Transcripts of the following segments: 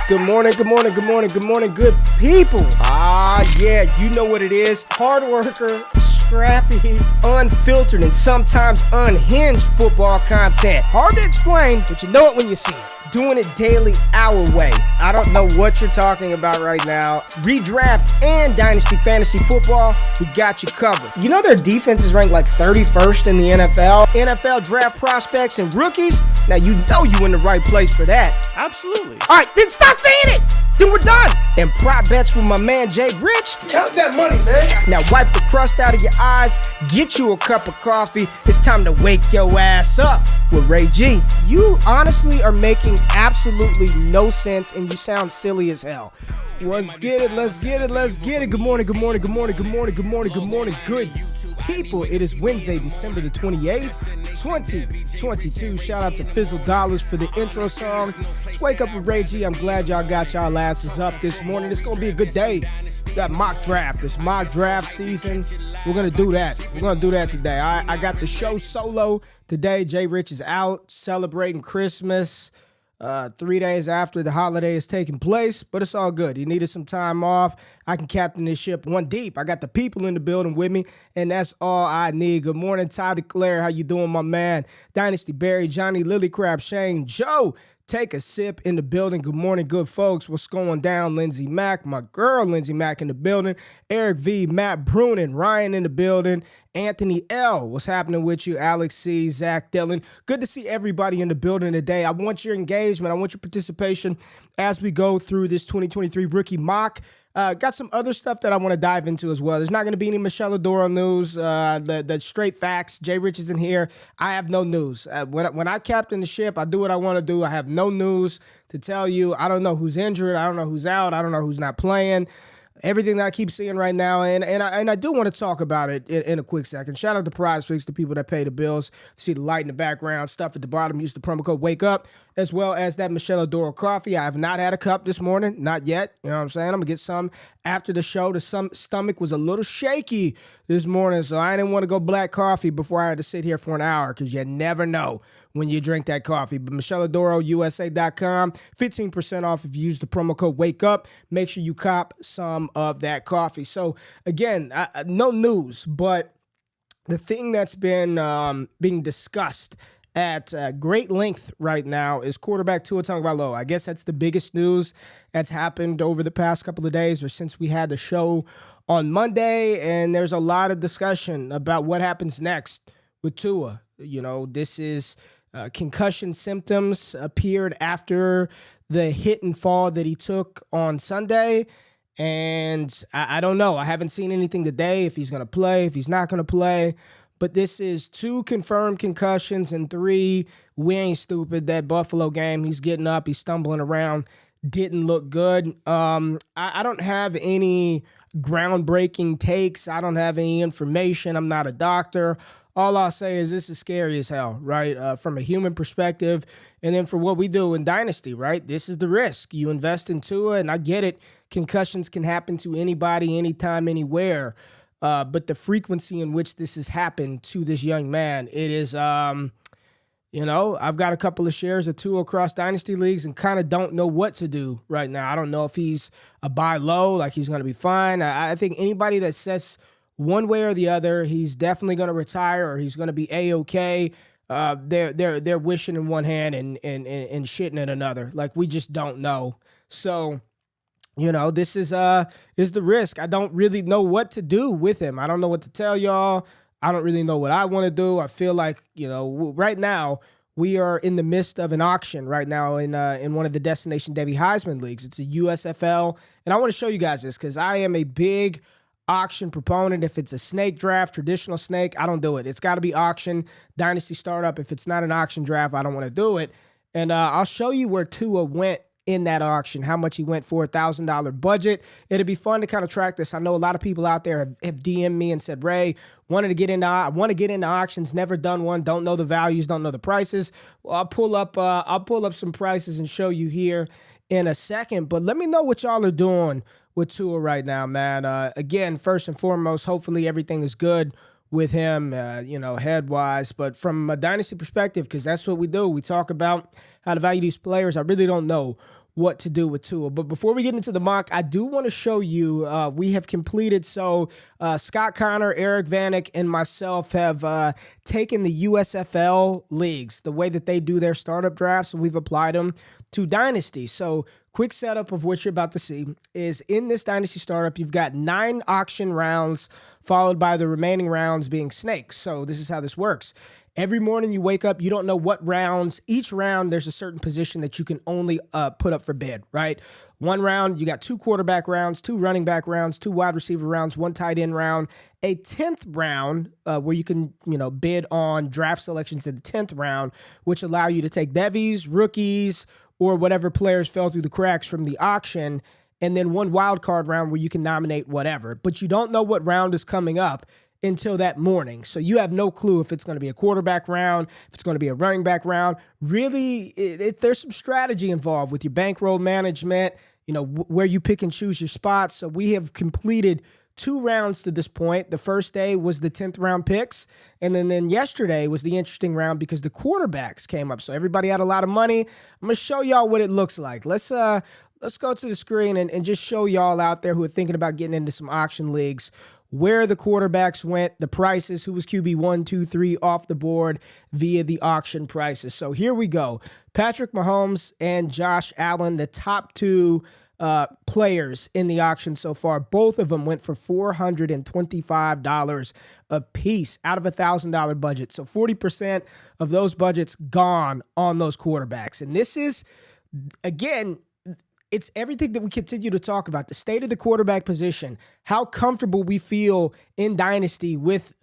Good morning, good morning, good morning, good morning, good people. Yeah, you know what it is. Hard worker, scrappy, unfiltered, and sometimes unhinged football content. Hard to explain, but you know it when you see it. Doing it daily our way. I don't know what you're talking about right now. Redraft and Dynasty Fantasy Football, we got you covered. You know their defense is ranked like 31st in the NFL? NFL draft prospects and rookies? Now you know you in the right place for that. Absolutely. All right, then stop saying it. Then we're done. And prop bets with my man Jay Rich. Count that money, man. Now wipe the crust out of your eyes, get you a cup of coffee. It's time to wake your ass up with Ray G. You honestly are making absolutely no sense and you sound silly as hell. Let's get it, let's get it, let's get it. Good morning, good morning, good morning, good morning, good morning, good morning, good people. It is Wednesday, December the 28th, 2022. Shout out to Fizzle Dollars for the intro song. Let's wake up with Ray G. I'm glad y'all got y'all asses up this morning. It's going to be a good day. Got mock draft. It's mock draft season. We're going to do that. We're going to do that today. I got the show solo today. Jay Rich is out celebrating Christmas. 3 days after the holiday is taking place, but it's all good. He needed some time off. I can captain this ship one deep. I got the people in the building with me, and that's all I need. Good morning, Ty DeClaire. How you doing, my man? Dynasty Barry, Johnny, Lilycrab, Shane, Joe. Take a sip in the building. Good morning, good folks. What's going down? Lindsey Mack, my girl Lindsey Mack in the building. Eric V, Matt Brunin, Ryan in the building. Anthony L, what's happening with you? Alex C, Zach Dillon. Good to see everybody in the building today. I want your engagement. I want your participation as we go through this 2023 rookie mock. Got some other stuff that I want to dive into as well. There's not going to be any Michelle Adora news. The straight facts. Jay Rich is in here. I have no news. When I captain the ship, I do what I want to do. I have no news to tell you. I don't know who's injured. I don't know who's out. I don't know who's not playing. Everything that I keep seeing right now, and I do want to talk about it in a quick second. Shout out to Prize Fix, the people that pay the bills. See the light in the background, stuff at the bottom. Use the promo code WAKE UP, as well as that Michelle Adora coffee. I have not had a cup this morning, not yet. You know what I'm saying? I'm gonna get some after the show. The stomach was a little shaky this morning, so I didn't want to go black coffee before I had to sit here for an hour, because you never know when you drink that coffee. But MichelleAdoroUSA.com, 15% off if you use the promo code WAKE UP. Make sure you cop some of that coffee. So again, no news, but the thing that's been being discussed at great length right now is quarterback Tua Tagovailoa. I guess that's the biggest news that's happened over the past couple of days, or since we had the show on Monday, and there's a lot of discussion about what happens next with Tua. You know, this is concussion symptoms appeared after the hit and fall that he took on Sunday. And I don't know. I haven't seen anything today if he's going to play, if he's not going to play. But this is 2 confirmed concussions and 3, we ain't stupid. That Buffalo game, he's getting up, he's stumbling around, didn't look good. I don't have any groundbreaking takes. I don't have any information. I'm not a doctor. All I'll say is this is scary as hell, right? From a human perspective. And then for what we do in Dynasty, right? This is the risk. You invest in Tua, and I get it. Concussions can happen to anybody, anytime, anywhere. But the frequency in which this has happened to this young man, it is, you know, I've got a couple of shares of Tua across Dynasty leagues and kind of don't know what to do right now. I don't know if he's a buy low, like he's going to be fine. I think anybody that says one way or the other, he's definitely going to retire or he's going to be A-okay. They're wishing in one hand and shitting in another. Like, we just don't know. So, you know, this is the risk. I don't really know what to do with him. I don't know what to tell y'all. I don't really know what I want to do. I feel like, you know, right now we are in the midst of an auction right now in one of the Destination Debbie Heisman leagues. It's a USFL, and I want to show you guys this because I am a big auction proponent. If it's a snake draft, traditional snake, I don't do it. It's got to be auction, Dynasty startup. If it's not an auction draft, I don't want to do it. And I'll show you where Tua went in that auction, how much he went for, $1,000 budget. It'd be fun to kind of track this. I know a lot of people out there have DM'd me and said, Ray, I want to get into auctions, never done one, don't know the values, don't know the prices. Well, I'll pull up some prices and show you here in a second. But let me know what y'all are doing with Tua right now, man. Again, first and foremost, hopefully everything is good with him, head-wise. But from a Dynasty perspective, because that's what we do, we talk about how to value these players. I really don't know what to do with Tua. But before we get into the mock, I do want to show you, we have completed. So Scott Connor, Eric Vanek, and myself have taken the USFL leagues, the way that they do their startup drafts, and we've applied them to Dynasty. So quick setup of what you're about to see is in this Dynasty startup, you've got 9 auction rounds followed by the remaining rounds being snakes. So this is how this works. Every morning you wake up, you don't know what rounds. Each round, there's a certain position that you can only put up for bid, right? One round, you got 2 quarterback rounds, 2 running back rounds, 2 wide receiver rounds, 1 tight end round, a 10th round where you can, bid on draft selections in the 10th round, which allow you to take bevies, rookies, or whatever players fell through the cracks from the auction, and then 1 wild card round where you can nominate whatever. But you don't know what round is coming up until that morning. So you have no clue if it's going to be a quarterback round, if it's going to be a running back round. Really, there's some strategy involved with your bankroll management, where you pick and choose your spots. So we have completed 2 rounds to this point. The first day was the 10th round picks. And then yesterday was the interesting round because the quarterbacks came up. So everybody had a lot of money. I'm going to show y'all what it looks like. Let's go to the screen and just show y'all out there who are thinking about getting into some auction leagues where the quarterbacks went, the prices, who was QB 1, 2, 3 off the board via the auction prices. So here we go. Patrick Mahomes and Josh Allen, the top 2 players in the auction so far. Both of them went for $425 a piece out of a $1,000 budget. So 40% of those budgets gone on those quarterbacks. And this is, again, it's everything that we continue to talk about, the state of the quarterback position, how comfortable we feel in Dynasty with,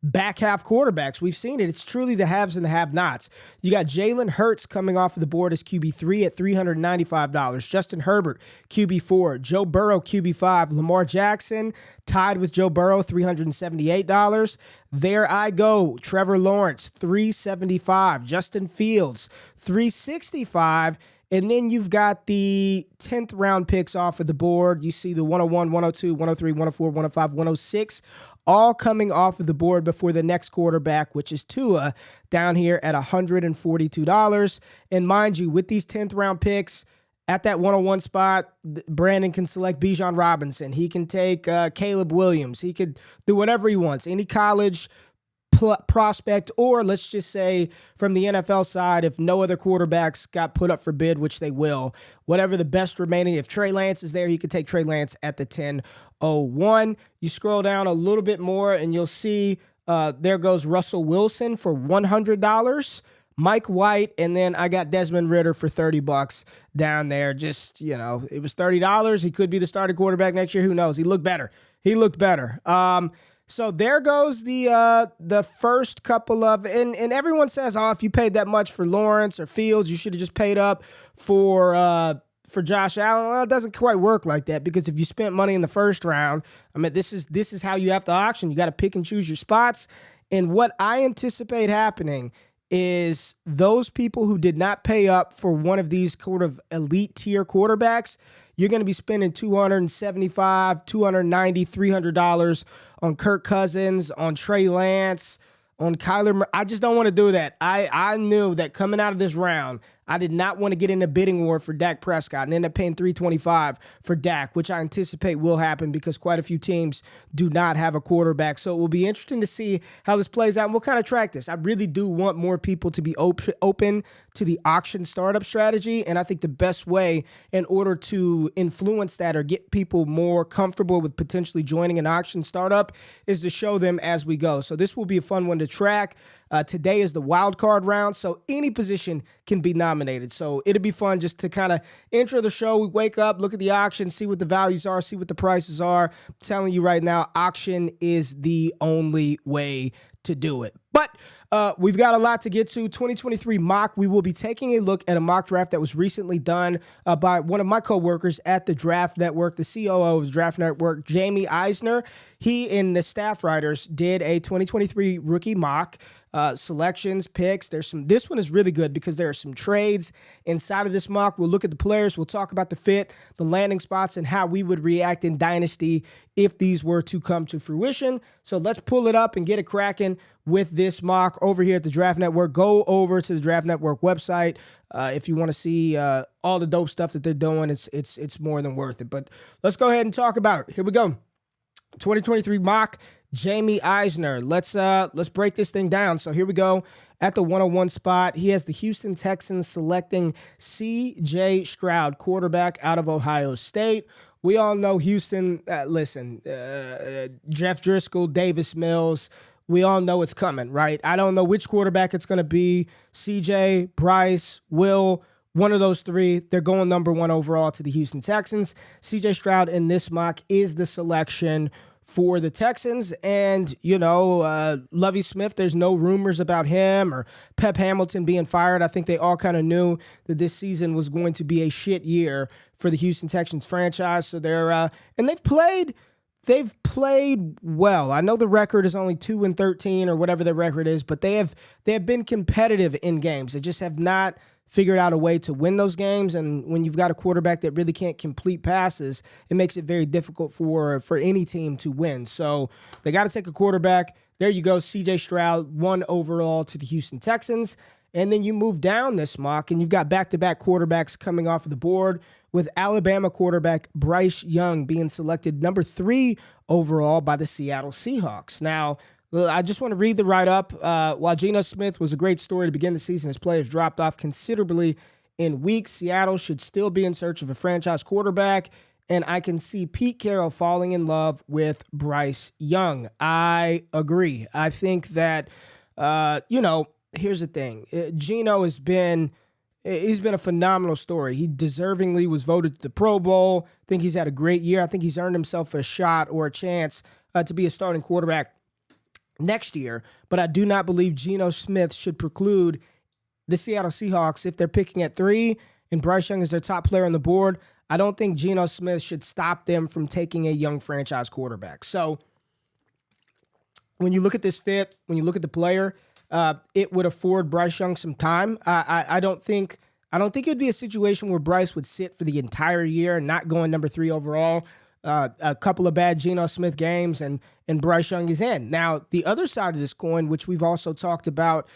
back half quarterbacks. We've seen it. It's truly the haves and the have-nots. You got Jalen Hurts coming off of the board as QB3 at $395. Justin Herbert, QB4. Joe Burrow, QB5. Lamar Jackson, tied with Joe Burrow, $378. There I go. Trevor Lawrence, $375. Justin Fields, $365. And then you've got the 10th round picks off of the board. You see the 101, 102, 103, 104, 105, 106, all coming off of the board before the next quarterback, which is Tua, down here at $142. And mind you, with these 10th round picks, at that 101 spot, Brandon can select Bijan Robinson. He can take Caleb Williams. He could do whatever he wants. Any college prospect, or let's just say from the NFL side, if no other quarterbacks got put up for bid, which they will, whatever the best remaining, if Trey Lance is there, he could take Trey Lance at the 10-01. You scroll down a little bit more and you'll see there goes Russell Wilson for $100, Mike White, and then I got Desmond Ridder for $30 down there. Just, it was $30. He could be the starting quarterback next year. Who knows? He looked better. So there goes the first couple of, and everyone says, if you paid that much for Lawrence or Fields, you should have just paid up for Josh Allen. Well, it doesn't quite work like that, because if you spent money in the first round, this is how you have to auction. You got to pick and choose your spots. And what I anticipate happening is those people who did not pay up for one of these sort of elite tier quarterbacks, you're going to be spending $275, $290, $300 on Kirk Cousins, on Trey Lance, on Kyler Murray. I just don't want to do that. I knew that coming out of this round, I did not want to get in a bidding war for Dak Prescott and end up paying $325 for Dak, which I anticipate will happen because quite a few teams do not have a quarterback. So it will be interesting to see how this plays out, and we'll kind of track this. I really do want more people to be open to the auction startup strategy, and I think the best way in order to influence that or get people more comfortable with potentially joining an auction startup is to show them as we go. So this will be a fun one to track. Today is the wild card round, so any position can be nominated. So it'll be fun just to kind of intro the show. We wake up, look at the auction, see what the values are, see what the prices are. I'm telling you right now, auction is the only way to do it. But we've got a lot to get to. 2023 mock. We will be taking a look at a mock draft that was recently done by one of my coworkers at the Draft Network, the COO of the Draft Network, Jamie Eisner. He and the staff writers did a 2023 rookie mock. Selections, picks. This one is really good because there are some trades inside of this mock. We'll look at the players. We'll talk about the fit, the landing spots, and how we would react in Dynasty if these were to come to fruition. So let's pull it up and get it cracking with this mock over here at the Draft Network. Go over to the Draft Network website if you want to see all the dope stuff that they're doing. It's more than worth it. But let's go ahead and talk about it. Here we go. 2023 mock, Jamie Eisner. Let's break this thing down. So here we go. At the 101 spot, he has the Houston Texans selecting C.J. Stroud, quarterback out of Ohio State. We all know Houston. Jeff Driscoll, Davis Mills. We all know it's coming, right? I don't know which quarterback it's going to be. C.J., Bryce, Will, one of those three. They're going number 1 overall to the Houston Texans. C.J. Stroud in this mock is the selection for the Texans. And, Lovie Smith, there's no rumors about him or Pep Hamilton being fired. I think they all kind of knew that this season was going to be a shit year for the Houston Texans franchise. So and they've played well. I know the record is only 2-13 or whatever their record is, but they have been competitive in games. They just have not figured out a way to win those games. And when you've got a quarterback that really can't complete passes, it makes it very difficult for any team to win. So they got to take a quarterback. There you go, C.J. Stroud, 1 overall to the Houston Texans. And then you move down this mock, and you've got back-to-back quarterbacks coming off of the board, with Alabama quarterback Bryce Young being selected number 3 overall by the Seattle Seahawks. Now, I just want to read the write-up. While Geno Smith was a great story to begin the season, his play has dropped off considerably in weeks. Seattle should still be in search of a franchise quarterback, and I can see Pete Carroll falling in love with Bryce Young. I agree. I think that, here's the thing. Geno he's been a phenomenal story. He deservingly was voted to the Pro Bowl. I think he's had a great year. I think he's earned himself a shot or a chance to be a starting quarterback next year. But I do not believe Geno Smith should preclude the Seattle Seahawks if they're picking at 3 and Bryce Young is their top player on the board. I don't think Geno Smith should stop them from taking a young franchise quarterback. So when you look at this fit, when you look at the player, it would afford Bryce Young some time. I don't think it would be a situation where Bryce would sit for the entire year, not going number 3 overall. A couple of bad Geno Smith games, and Bryce Young is in. Now, the other side of this coin, which we've also talked about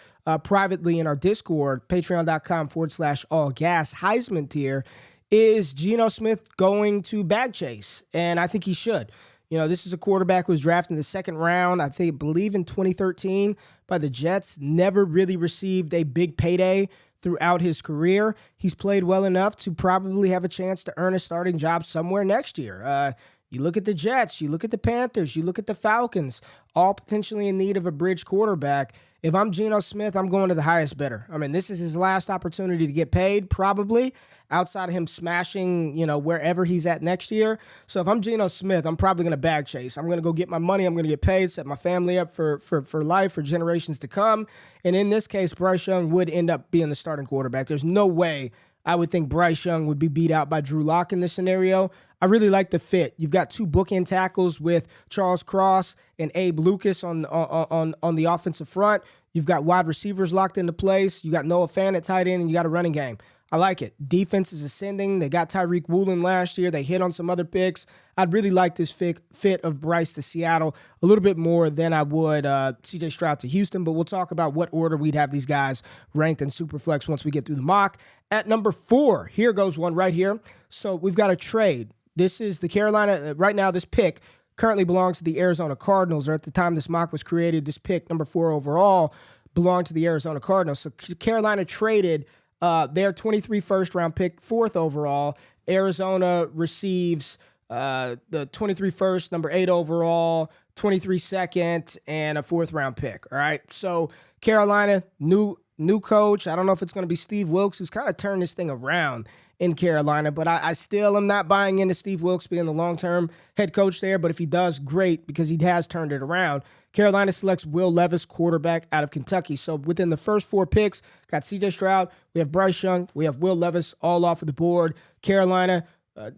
privately in our Discord, patreon.com/allgas Heisman tier, is Geno Smith going to bag chase? And I think he should. This is a quarterback who was drafted in the 2nd round, I believe in 2013 by the Jets, never really received a big payday throughout his career. He's played well enough to probably have a chance to earn a starting job somewhere next year. You look at the Jets, you look at the Panthers, you look at the Falcons, all potentially in need of a bridge quarterback. If I'm Geno Smith, I'm going to the highest bidder. I mean, this is his last opportunity to get paid, probably, outside of him smashing, wherever he's at next year. So if I'm Geno Smith, I'm probably going to bag chase. I'm going to go get my money. I'm going to get paid, set my family up for life, for generations to come. And in this case, Bryce Young would end up being the starting quarterback. There's no way I would think Bryce Young would be beat out by Drew Lock in this scenario. I really like the fit. You've got 2 bookend tackles with Charles Cross and Abe Lucas on the offensive front. You've got wide receivers locked into place. You got Noah Fant at tight end, and you got a running game. I like it. Defense is ascending. They got Tyreek Woolen last year. They hit on some other picks. I'd really like this fit of Bryce to Seattle a little bit more than I would C.J. Stroud to Houston, but we'll talk about what order we'd have these guys ranked in Superflex once we get through the mock. At number 4, here goes one right here. So we've got a trade. This is the Carolina, right now this pick currently belongs to the Arizona Cardinals, or at the time this mock was created, this pick, number 4 overall, belonged to the Arizona Cardinals. So Carolina traded their 23 first-round pick, 4th overall. Arizona receives the 23 first, number 8 overall, 23 second, and a 4th-round pick, all right? So Carolina, new coach. I don't know if it's going to be Steve Wilks, who's kind of turned this thing around in Carolina, but I still am not buying into Steve Wilks being the long-term head coach there, but if he does, great, because he has turned it around. Carolina selects Will Levis, quarterback out of Kentucky. So within the first 4 picks, got C.J. Stroud, we have Bryce Young, we have Will Levis, all off of the board. Carolina,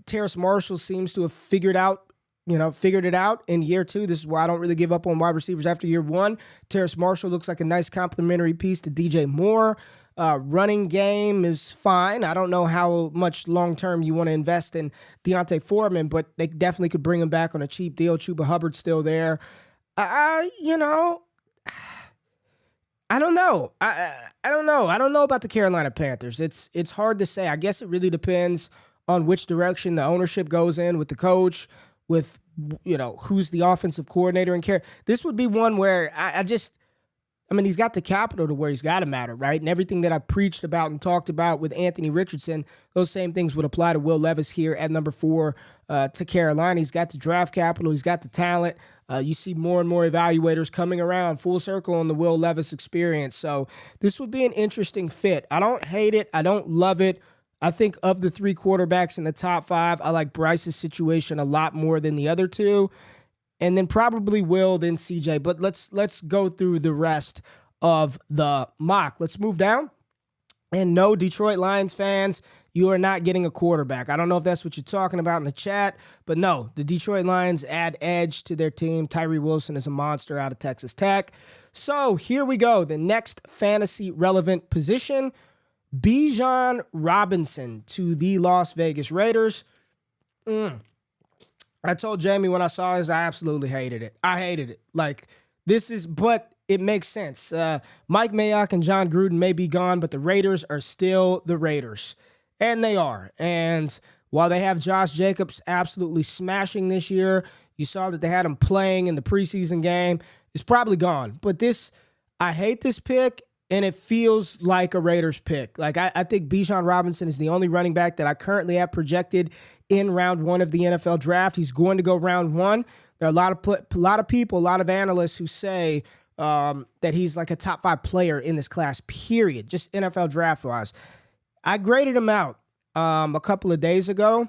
Terrace Marshall seems to have figured it out in year 2. This is why I don't really give up on wide receivers after year 1. Terrace Marshall looks like a nice complementary piece to DJ Moore. Running game is fine. I don't know how much long-term you want to invest in Deontay Foreman, but they definitely could bring him back on a cheap deal. Chuba Hubbard's still there. I don't know. I don't know. I don't know about the Carolina Panthers. It's hard to say. I guess it really depends on which direction the ownership goes in with the coach, with who's the offensive coordinator and care. This would be one where I mean, he's got the capital to where he's got to matter, right? And everything that I preached about and talked about with Anthony Richardson, those same things would apply to Will Levis here at number 4 to Carolina. He's got the draft capital. He's got the talent. You see more and more evaluators coming around full circle on the Will Levis experience. So this would be an interesting fit. I don't hate it. I don't love it. I think of the 3 quarterbacks in the top 5, I like Bryce's situation a lot more than the other 2. And then probably Will, then CJ. But let's go through the rest of the mock. Let's move down. And no, Detroit Lions fans, you are not getting a quarterback. I don't know if that's what you're talking about in the chat, but no, the Detroit Lions add edge to their team. Tyree Wilson is a monster out of Texas Tech. So here we go. The next fantasy relevant position, Bijan Robinson to the Las Vegas Raiders. I told Jamie when I saw this, I absolutely hated it. I hated it. But it makes sense. Mike Mayock and John Gruden may be gone, but the Raiders are still the Raiders. And they are. And while they have Josh Jacobs absolutely smashing this year, you saw that they had him playing in the preseason game. It's probably gone. But I hate this pick, and it feels like a Raiders pick. I think Bijan Robinson is the only running back that I currently have projected in round 1 of the NFL draft. He's going to go round 1. There are a lot of people, a lot of analysts who say that he's like a top 5 player in this class, period, just NFL draft-wise. I graded him out a couple of days ago.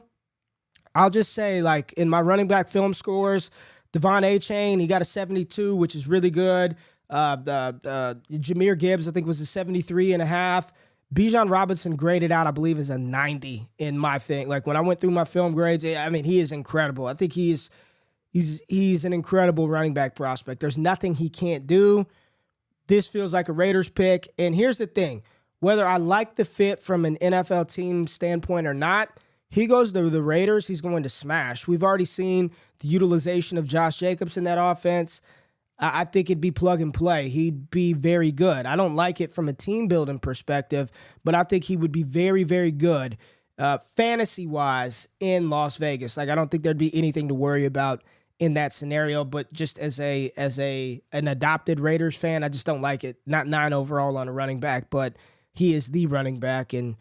I'll just say, in my running back film scores, Devon A-Chain, he got a 72, which is really good. Jahmyr Gibbs, I think, was a 73.5. Bijan Robinson graded out, I believe, as a 90 in my thing. When I went through my film grades, I mean, he is incredible. I think he's an incredible running back prospect. There's nothing he can't do. This feels like a Raiders pick. And here's the thing. Whether I like the fit from an NFL team standpoint or not, he goes to the Raiders, he's going to smash. We've already seen the utilization of Josh Jacobs in that offense. I think it'd be plug and play. He'd be very good. I don't like it from a team building perspective, but I think he would be very, very good fantasy-wise in Las Vegas. I don't think there'd be anything to worry about in that scenario, but just as an adopted Raiders fan, I just don't like it. Not 9 overall on a running back, but he is the running back, and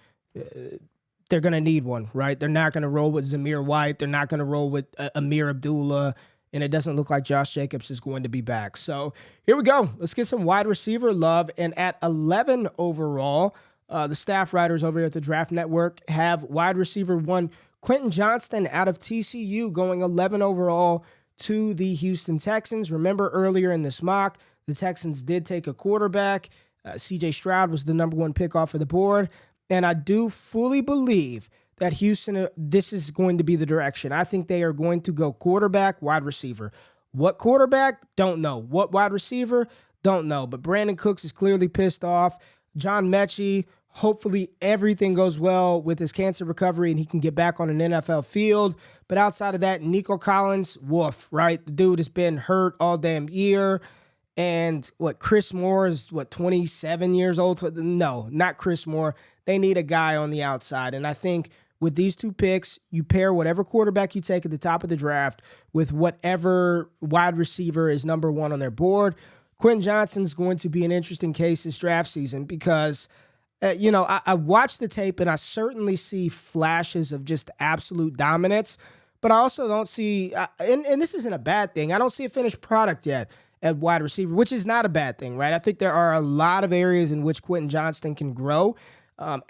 they're going to need one, right? They're not going to roll with Zamir White. They're not going to roll with Amir Abdullah. And it doesn't look like Josh Jacobs is going to be back. So here we go. Let's get some wide receiver love. And at 11 overall, the staff writers over here at the Draft Network have wide receiver 1, Quentin Johnston out of TCU, going 11 overall to the Houston Texans. Remember earlier in this mock, the Texans did take a quarterback. CJ Stroud was the number 1 pick off of the board. And I do fully believe that Houston, this is going to be the direction. I think they are going to go quarterback, wide receiver. What quarterback? Don't know. What wide receiver? Don't know. But Brandon Cooks is clearly pissed off. John Mechie, hopefully everything goes well with his cancer recovery and he can get back on an NFL field. But outside of that, Nico Collins, woof, right? The dude has been hurt all damn year. And Chris Moore is 27 years old? No, not Chris Moore. They need a guy on the outside. And I think with these 2 picks, you pair whatever quarterback you take at the top of the draft with whatever wide receiver is number 1 on their board. Quentin Johnston's going to be an interesting case this draft season because, I watched the tape and I certainly see flashes of just absolute dominance, but I also don't see, and this isn't a bad thing, I don't see a finished product yet at wide receiver, which is not a bad thing, right? I think there are a lot of areas in which Quentin Johnston can grow.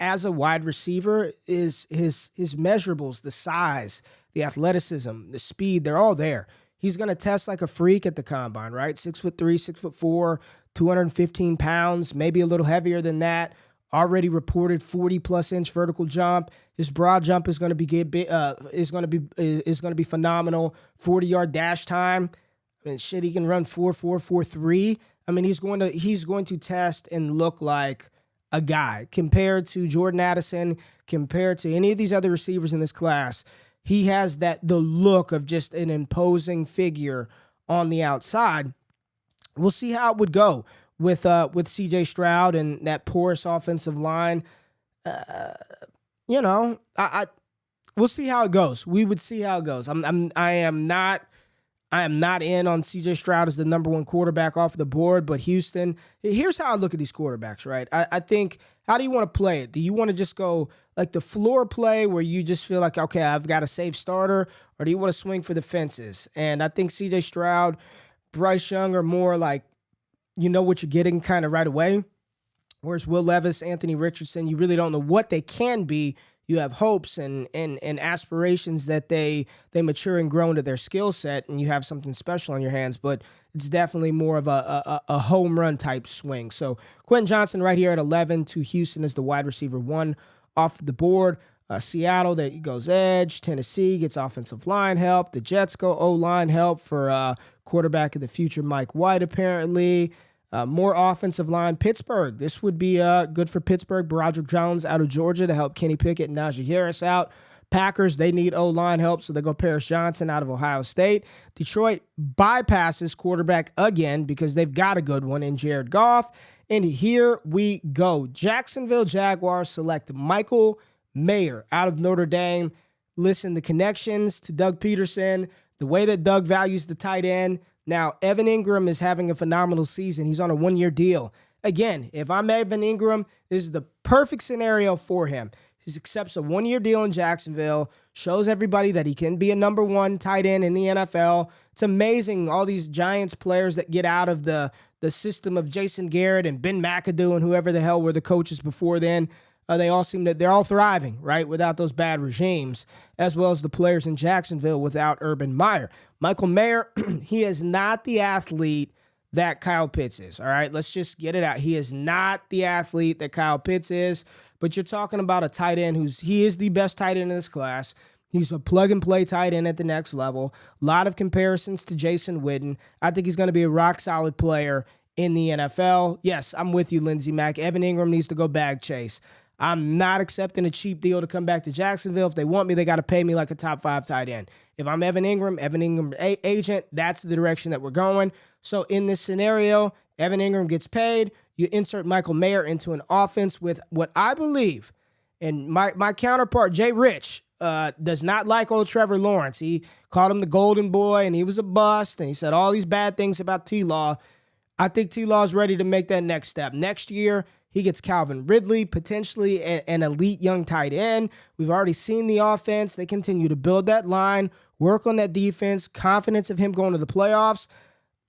As a wide receiver, is his measurables, the size, the athleticism, the speed, they're all there. He's going to test like a freak at the combine, right? 6'3", 6'4", 215 pounds, maybe a little heavier than that. Already reported 40+ inch vertical jump. His broad jump is going to be phenomenal. 40-yard dash time. I mean, shit, he can run 4.4, 4.3. I mean, he's going to test and look like a guy compared to Jordan Addison, compared to any of these other receivers in this class. He has the look of just an imposing figure on the outside. We'll see how it would go with C.J. Stroud and that porous offensive line. I we'll see how it goes. We would see how it goes. I am not in on C.J. Stroud as the number one quarterback off the board, but Houston, here's how I look at these quarterbacks, right? I think, how do you want to play it? Do you want to just go like the floor play where you just feel like, okay, I've got a safe starter, or do you want to swing for the fences? And I think C.J. Stroud, Bryce Young are more like, you know what you're getting kind of right away. Whereas Will Levis, Anthony Richardson, you really don't know what they can be. You have hopes and aspirations that they mature and grow into their skill set, and you have something special on your hands. But it's definitely more of a home run type swing. So Quentin Johnson right here at 11 to Houston is the wide receiver 1 off the board. Seattle, there goes edge. Tennessee gets offensive line help. The Jets go O-line help for quarterback of the future Mike White apparently. More offensive line. Pittsburgh. This would be good for Pittsburgh. Broderick Jones out of Georgia to help Kenny Pickett and Najee Harris out. Packers, they need O-line help, so they go Paris Johnson out of Ohio State. Detroit bypasses quarterback again because they've got a good one in Jared Goff. And here we go. Jacksonville Jaguars select Michael Mayer out of Notre Dame. Listen, the connections to Doug Peterson, the way that Doug values the tight end. Now, Evan Ingram is having a phenomenal season. He's on a 1-year deal. Again, if I'm Evan Ingram, this is the perfect scenario for him. He accepts a 1-year deal in Jacksonville, shows everybody that he can be a number 1 tight end in the NFL. It's amazing, all these Giants players that get out of the system of Jason Garrett and Ben McAdoo and whoever the hell were the coaches before then. They're all thriving, right, without those bad regimes, as well as the players in Jacksonville without Urban Meyer. Michael Mayer, he is not the athlete that Kyle Pitts is, all right? Let's just get it out. He is not the athlete that Kyle Pitts is, but you're talking about a tight end he is the best tight end in this class. He's a plug-and-play tight end at the next level. A lot of comparisons to Jason Witten. I think he's going to be a rock-solid player in the NFL. Yes, I'm with you, Lindsey Mack. Evan Ingram needs to go bag chase. I'm not accepting a cheap deal to come back to Jacksonville. If they want me, they got to pay me like a top 5 tight end. If I'm Evan Ingram agent, that's the direction that we're going. So in this scenario, Evan Ingram gets paid. You insert Michael Mayer into an offense with what I believe, and my counterpart, Jay Rich, does not like old Trevor Lawrence. He called him the golden boy, and he was a bust, and he said all these bad things about T-Law. I think T-Law is ready to make that next step. Next year, he gets Calvin Ridley, potentially an elite young tight end. We've already seen the offense. They continue to build that line, work on that defense, confidence of him going to the playoffs.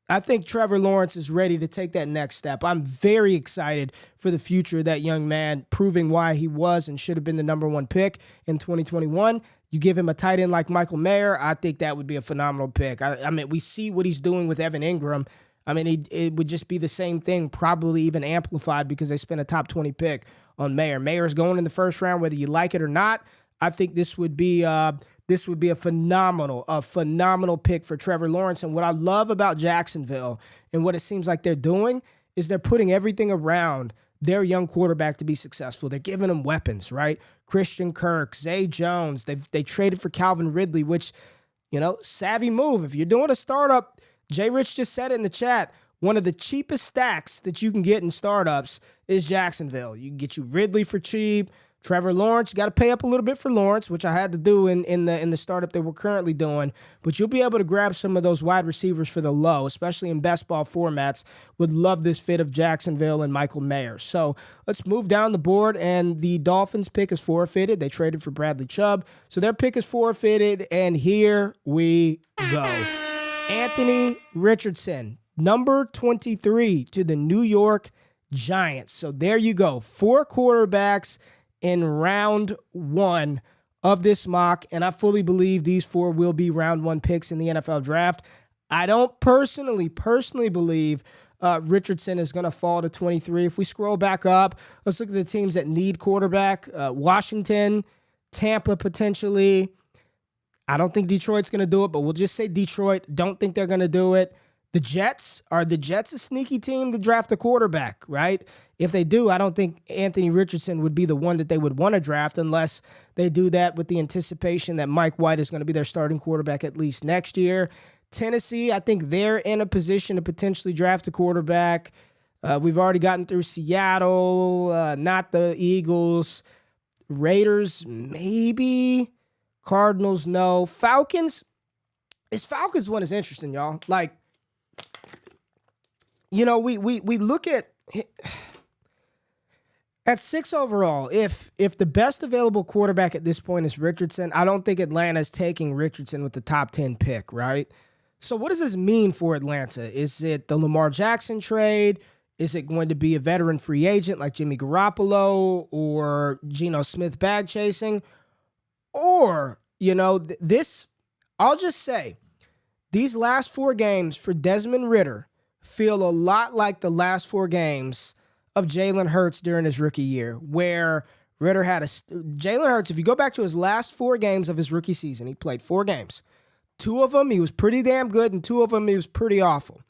I think Trevor Lawrence is ready to take that next step. I'm very excited for the future of that young man, proving why he was and should have been the number 1 pick in 2021. You give him a tight end like Michael Mayer, I think that would be a phenomenal pick. I mean, we see what he's doing with Evan Ingram. I mean, it would just be the same thing, probably even amplified because they spent a top 20 pick on Mayer. Mayer's going in the first round, whether you like it or not. I think this would be a phenomenal pick for Trevor Lawrence. And what I love about Jacksonville and what it seems like they're doing is they're putting everything around their young quarterback to be successful. They're giving him weapons, right? Christian Kirk, Zay Jones. They traded for Calvin Ridley, which, savvy move. If you're doing a startup, Jay Rich just said it in the chat, one of the cheapest stacks that you can get in startups is Jacksonville. You can get you Ridley for cheap. Trevor Lawrence, you got to pay up a little bit for Lawrence, which I had to do in the startup that we're currently doing. But you'll be able to grab some of those wide receivers for the low, especially in best ball formats. Would love this fit of Jacksonville and Michael Mayer. So let's move down the board, and the Dolphins pick is forfeited. They traded for Bradley Chubb. So their pick is forfeited, and here we go. Anthony Richardson, number 23 to the New York Giants. So there you go. 4 quarterbacks in round 1 of this mock, and I fully believe these 4 will be round 1 picks in the NFL draft. I don't personally believe Richardson is going to fall to 23. If we scroll back up, let's look at the teams that need quarterback. Washington, Tampa potentially. I don't think Detroit's going to do it, but we'll just say Detroit. Don't think they're going to do it. The Jets, are the Jets a sneaky team to draft a quarterback, right? If they do, I don't think Anthony Richardson would be the one that they would want to draft unless they do that with the anticipation that Mike White is going to be their starting quarterback at least next year. Tennessee, I think they're in a position to potentially draft a quarterback. We've already gotten through Seattle, not the Eagles. Raiders, maybe. Cardinals, no. Falcons. This Falcons one is interesting, y'all. Like, we look at 6 overall. If the best available quarterback at this point is Richardson, I don't think Atlanta's taking Richardson with the top 10 pick, right? So what does this mean for Atlanta? Is it the Lamar Jackson trade? Is it going to be a veteran free agent like Jimmy Garoppolo or Geno Smith bag chasing? Or, this, I'll just say, these last 4 games for Desmond Ridder feel a lot like the last 4 games of Jalen Hurts during his rookie year, where Ridder had Jalen Hurts, if you go back to his last 4 games of his rookie season, he played 4 games. 2 of them, he was pretty damn good, and 2 of them, he was pretty awful.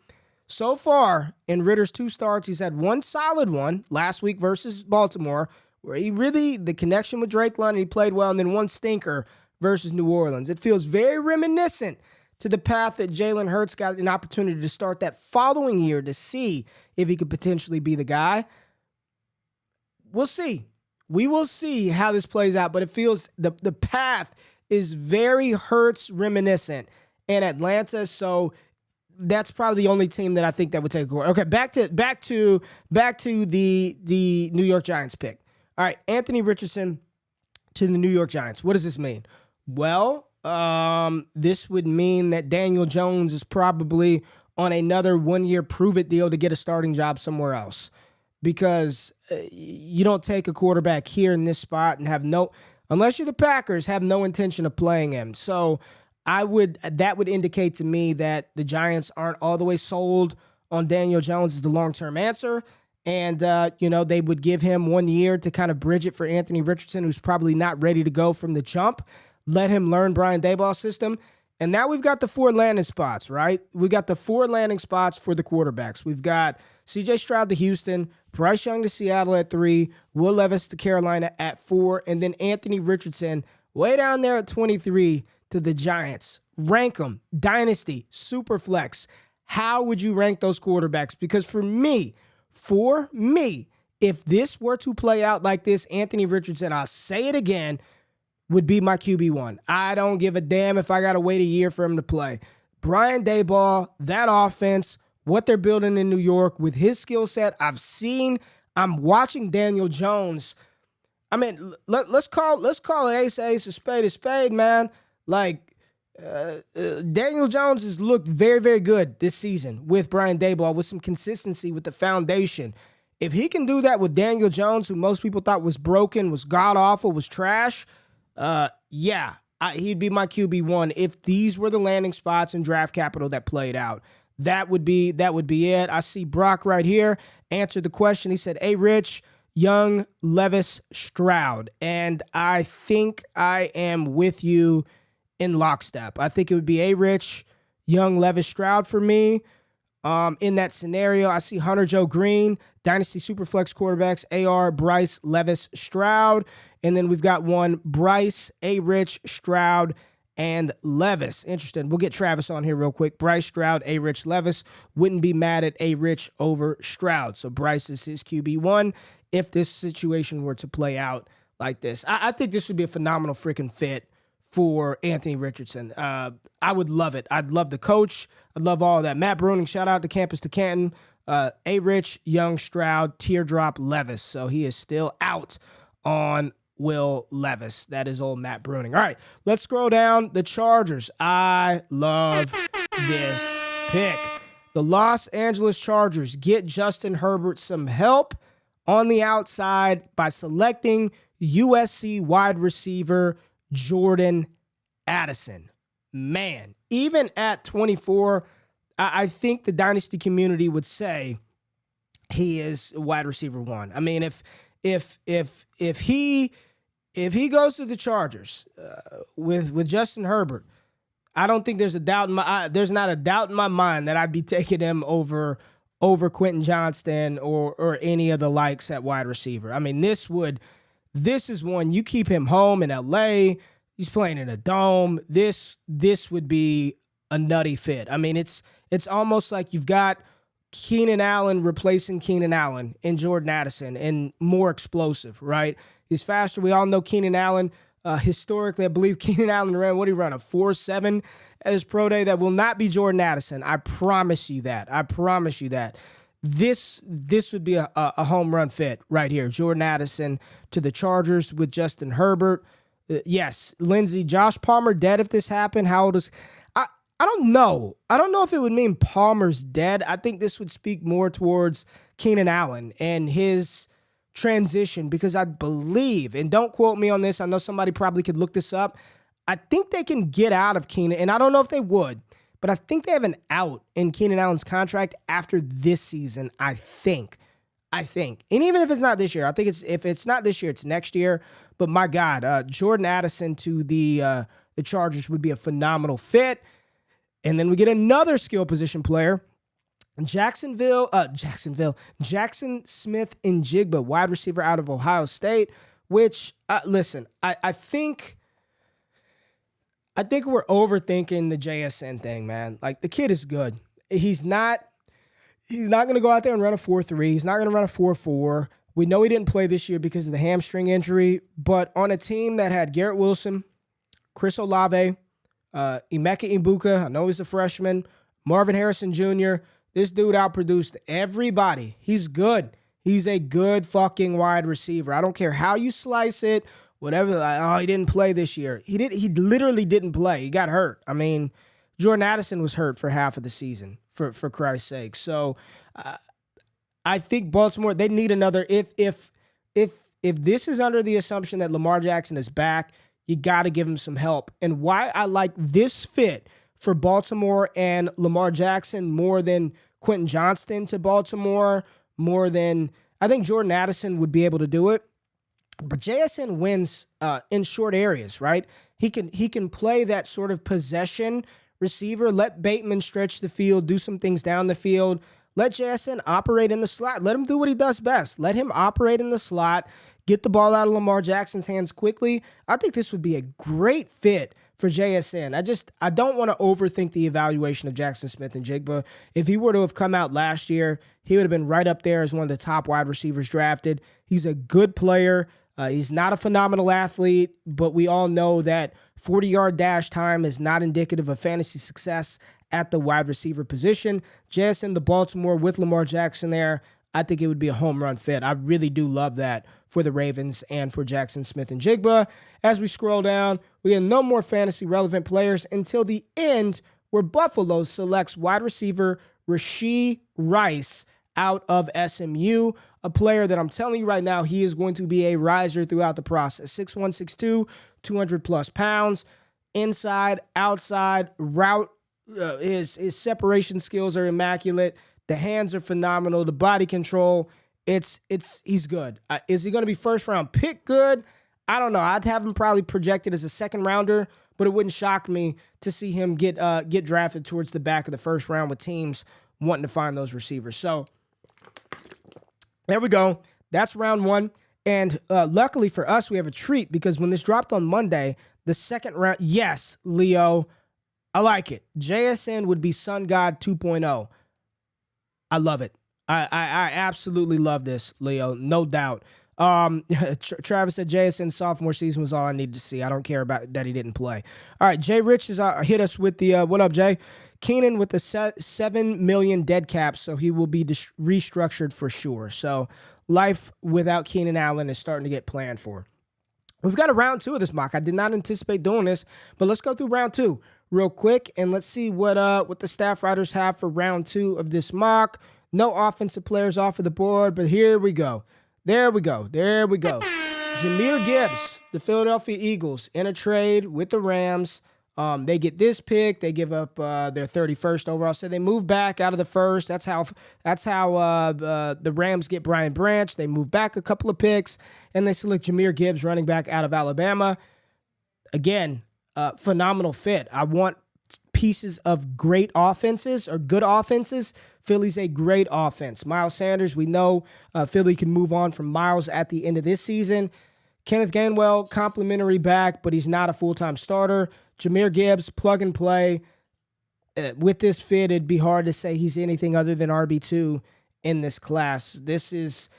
So far, in Ridder's 2 starts, he's had 1 solid one last week versus Baltimore, where the connection with Drake London, he played well, and then 1 stinker versus New Orleans. It feels very reminiscent to the path that Jalen Hurts got an opportunity to start that following year to see if he could potentially be the guy. We'll see. We will see how this plays out, but it feels the path is very Hurts reminiscent in Atlanta, so that's probably the only team that I think that would take a quarter. Okay, back to the New York Giants pick. All right, Anthony Richardson to the New York Giants. What does this mean? Well, this would mean that Daniel Jones is probably on another 1-year prove-it deal to get a starting job somewhere else, because you don't take a quarterback here in this spot and unless you're the Packers, have no intention of playing him. So that would indicate to me that the Giants aren't all the way sold on Daniel Jones as the long-term answer. And, they would give him 1 year to kind of bridge it for Anthony Richardson, who's probably not ready to go from the jump. Let him learn Brian Daboll's system. And now we've got the 4 landing spots, right? We've got the 4 landing spots for the quarterbacks. We've got C.J. Stroud to Houston, Bryce Young to Seattle at 3, Will Levis to Carolina at 4, and then Anthony Richardson way down there at 23 to the Giants. Rank them. Dynasty, Superflex. How would you rank those quarterbacks? Because for me, if this were to play out like this, Anthony Richardson, I'll say it again, would be my QB1. I don't give a damn if I got to wait a year for him to play. Brian Daboll, that offense, what they're building in New York with his skill set, I'm watching Daniel Jones. I mean, let's call an ace a spade, man. Like, Daniel Jones has looked very, very good this season with Brian Daboll, with some consistency with the foundation. If he can do that with Daniel Jones, who most people thought was broken, was god-awful, was trash, he'd be my QB1 if these were the landing spots and draft capital that played out. That would be it. I see Brock right here answered the question. He said, "Hey, Rich, Young, Levis, Stroud." And I think I am with you in lockstep. I think it would be Rich, Young, Levis, Stroud for me. In that scenario, I see Hunter Joe Green, Dynasty Superflex quarterbacks, AR, Bryce, Levis, Stroud. And then we've got one Bryce, Rich, Stroud, and Levis. Interesting. We'll get Travis on here real quick. Bryce, Stroud, Rich, Levis. Wouldn't be mad at Rich over Stroud. So Bryce is his QB1 if this situation were to play out like this. I think this would be a phenomenal freaking fit for Anthony Richardson. I would love it. I'd love the coach. I'd love all of that. Matt Bruning, shout out to Campus to Canton. Rich, Young, Stroud, Teardrop, Levis. So he is still out on Will Levis. That is old Matt Bruning. All right, let's scroll down. The Chargers. I love this pick. The Los Angeles Chargers get Justin Herbert some help on the outside by selecting USC wide receiver Jordan Addison. Man, even at 24, I think the Dynasty community would say he is wide receiver 1. I mean, if he goes to the Chargers with Justin Herbert, I don't think there's not a doubt in my mind that I'd be taking him over Quentin Johnston or any of the likes at wide receiver. I mean, this is one you keep him home in LA. He's playing in a dome. This would be a nutty fit. I mean, it's almost like you've got Keenan Allen replacing Keenan Allen and Jordan Addison and more explosive, right? He's faster. We all know Keenan Allen. Historically, I believe Keenan Allen ran, what did he run, a 4.7 at his pro day? That will not be Jordan Addison. I promise you that. I promise you that. This would be a home run fit right here. Jordan Addison to the Chargers with Justin Herbert. Yes, Lindsey, Josh Palmer dead if this happened. How old is... I don't know. I don't know if it would mean Palmer's dead. I think this would speak more towards Keenan Allen and his transition, because I believe, and don't quote me on this, I know somebody probably could look this up, I think they can get out of Keenan, and I don't know if they would, but I think they have an out in Keenan Allen's contract after this season, I think. And even if it's not this year, I think if it's not this year, it's next year. But my God, Jordan Addison to the Chargers would be a phenomenal fit. And then we get another skill position player, Jackson Smith-Njigba, wide receiver out of Ohio State, which, listen, I think we're overthinking the JSN thing, man. Like, the kid is good. He's not going to go out there and run a 4.3. He's not going to run a 4.4. We know he didn't play this year because of the hamstring injury, but on a team that had Garrett Wilson, Chris Olave, Emeka Ibuka, I know he's a freshman, Marvin Harrison Jr., this dude outproduced everybody. He's good. He's a good fucking wide receiver. I don't care how you slice it, whatever. He didn't play this year. He literally didn't play. He got hurt. I mean, Jordan Addison was hurt for half of the season, for Christ's sake. So I think Baltimore, they need another. If this is under the assumption that Lamar Jackson is back, you got to give him some help. And why I like this fit for Baltimore and Lamar Jackson more than Quentin Johnston to Baltimore, more than, I think Jordan Addison would be able to do it. But JSN wins in short areas, right? He can play that sort of possession receiver. Let Bateman stretch the field, do some things down the field. Let JSN operate in the slot. Let him do what he does best. Let him operate in the slot, get the ball out of Lamar Jackson's hands quickly. I think this would be a great fit for JSN. I don't want to overthink the evaluation of Jackson Smith-Njigba. If he were to have come out last year, he would have been right up there as one of the top wide receivers drafted. He's a good player. He's not a phenomenal athlete, but we all know that 40-yard dash time is not indicative of fantasy success at the wide receiver position. JSN to Baltimore with Lamar Jackson there, I think it would be a home run fit. I really do love that for the Ravens and for Jackson Smith-Njigba. As we scroll down, we have no more fantasy relevant players until the end, where Buffalo selects wide receiver Rashee Rice out of SMU, a player that I'm telling you right now, he is going to be a riser throughout the process. 6'1", 6'2", 200 plus pounds, inside, outside, route. His separation skills are immaculate. The hands are phenomenal. The body control, he's good. Is he going to be first round pick good? I don't know. I'd have him probably projected as a second rounder, but it wouldn't shock me to see him get drafted towards the back of the first round with teams wanting to find those receivers. So there we go. That's round one. And luckily for us, we have a treat, because when this dropped on Monday, the second round, yes, Leo, I like it. JSN would be Sun God 2.0. I love it. I absolutely love this, Leo, no doubt. Travis said JSN's sophomore season was all I needed to see. I don't care about that he didn't play. All right, Jay Rich has hit us with the, what up, Jay? Keenan with the $7 million dead cap, so he will be restructured for sure. So life without Keenan Allen is starting to get planned for. We've got a round two of this mock. I did not anticipate doing this, but let's go through round two real quick, and let's see what the staff writers have for round two of this mock. No offensive players off of the board, but here we go. There we go. Jahmyr Gibbs, the Philadelphia Eagles, in a trade with the Rams. They get this pick. They give up their 31st overall. So they move back out of the first. That's how the Rams get Brian Branch. They move back a couple of picks, and they select Jahmyr Gibbs, running back out of Alabama. Again, phenomenal fit. I want pieces of great offenses or good offenses. Philly's a great offense. Miles Sanders, we know Philly can move on from Miles at the end of this season. Kenneth Gainwell, complimentary back, but he's not a full-time starter. Jahmyr Gibbs, plug and play. with this fit, it'd be hard to say he's anything other than RB2 in this class. This is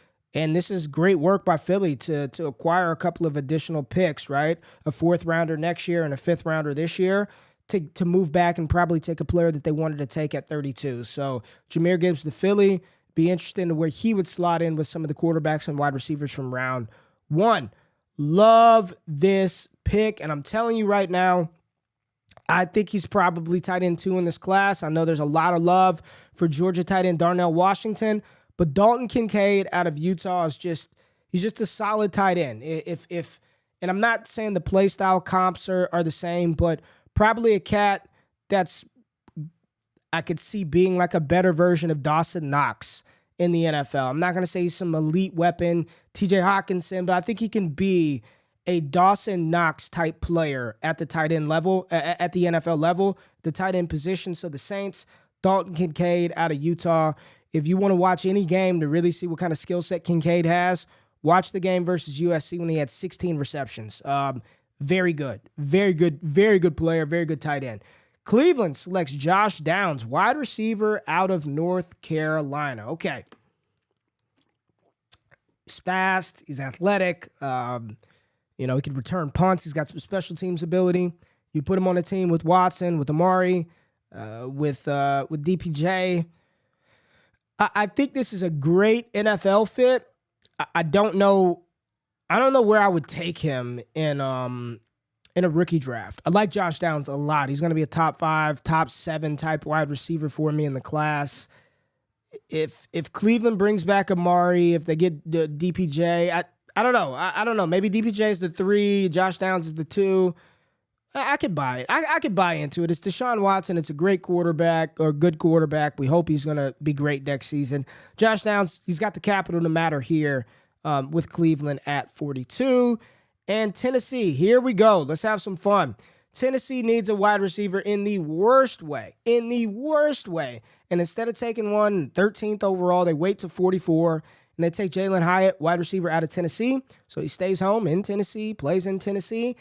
great work by Philly to acquire a couple of additional picks, right? A 4th rounder next year and a 5th rounder this year to move back and probably take a player that they wanted to take at 32. So Jahmyr Gibbs to Philly. Be interesting to where he would slot in with some of the quarterbacks and wide receivers from round 1. Love this pick, and I'm telling you right now, I think he's probably tight end 2 in this class. I know there's a lot of love for Georgia tight end Darnell Washington, but Dalton Kincaid out of Utah he's just a solid tight end. And I'm not saying the play style comps are the same, but probably a cat that's I could see being like a better version of Dawson Knox in the NFL. I'm not going to say he's some elite weapon, TJ Hawkinson, but I think he can be a Dawson Knox type player at the tight end level, at the NFL level, the tight end position. So the Saints, Dalton Kincaid out of Utah. If you want to watch any game to really see what kind of skill set Kincaid has, watch the game versus USC when he had 16 receptions. Very good player, very good tight end. Cleveland selects Josh Downs, wide receiver out of North Carolina. Okay. He's fast. He's athletic. He can return punts. He's got some special teams ability. You put him on a team with Watson, with Amari, with DPJ. I think this is a great NFL fit. I don't know where I would take him in a rookie draft. I like Josh Downs a lot. He's going to be a top 5, top 7 type wide receiver for me in the class. If Cleveland brings back Amari, if they get the DPJ, I don't know. I don't know. Maybe DPJ is the 3, Josh Downs is the 2. I could buy it. I could buy into it. It's Deshaun Watson. It's a great quarterback or good quarterback. We hope he's going to be great next season. Josh Downs, he's got the capital to matter here with Cleveland at 42. And Tennessee, here we go. Let's have some fun. Tennessee needs a wide receiver in the worst way. And instead of taking one 13th overall, they wait to 44, and they take Jalen Hyatt, wide receiver out of Tennessee. So he stays home in Tennessee, plays in Tennessee.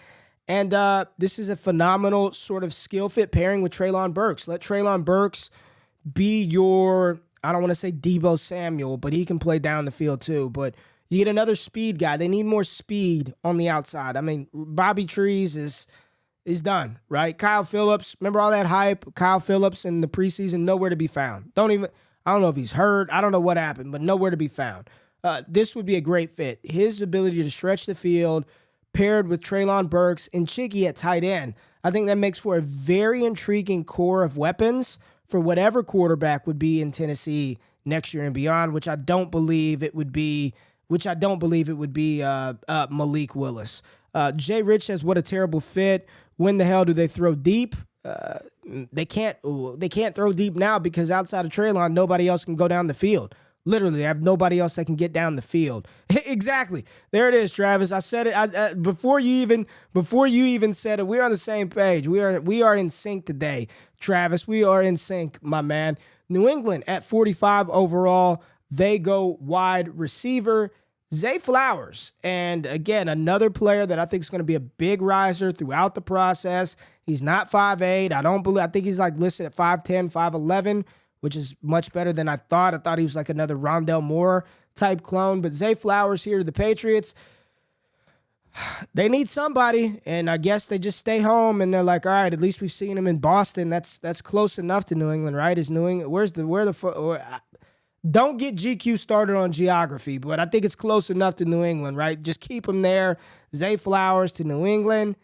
And this is a phenomenal sort of skill fit pairing with Treylon Burks. Let Treylon Burks be your, I don't want to say Deebo Samuel, but he can play down the field too. But you get another speed guy. They need more speed on the outside. I mean, Bobby Trees is done, right? Kyle Phillips, remember all that hype? Kyle Phillips in the preseason, nowhere to be found. I don't know if he's hurt. I don't know what happened, but nowhere to be found. This would be a great fit. His ability to stretch the field, paired with Treylon Burks and Chiggy at tight end, I think that makes for a very intriguing core of weapons for whatever quarterback would be in Tennessee next year and beyond, which I don't believe it would be Malik Willis. Jay Rich says, what a terrible fit. When the hell do they throw deep? They can't throw deep now because outside of Treylon, nobody else can go down the field. Literally, they have nobody else that can get down the field. Exactly. There it is, Travis. I said it before you even said it. We're on the same page. We are in sync today, Travis. We are in sync, my man. New England at 45 overall. They go wide receiver, Zay Flowers. And again, another player that I think is going to be a big riser throughout the process. He's not 5'8". I think he's like listed at 5'10", 5'11", which is much better than I thought. I thought he was like another Rondell Moore type clone. But Zay Flowers here to the Patriots, they need somebody, and I guess they just stay home, and they're like, all right, at least we've seen him in Boston. That's close enough to New England, right? Don't get GQ started on geography, but I think it's close enough to New England, right? Just keep him there. Zay Flowers to New England,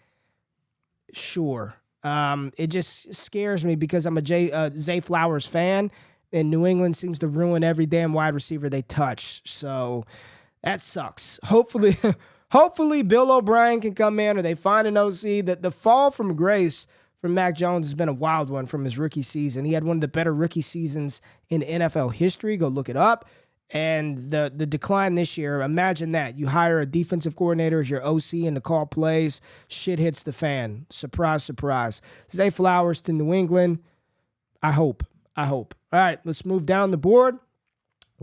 sure. It just scares me because I'm a Zay Flowers fan, and New England seems to ruin every damn wide receiver they touch. So that sucks. Hopefully Bill O'Brien can come in, or they find an OC. That the fall from grace from Mac Jones has been a wild one from his rookie season. He had one of the better rookie seasons in NFL history. Go look it up. And the decline this year, imagine that. You hire a defensive coordinator as your OC and to call plays, shit hits the fan. Surprise, surprise. Zay Flowers to New England. I hope. All right, let's move down the board.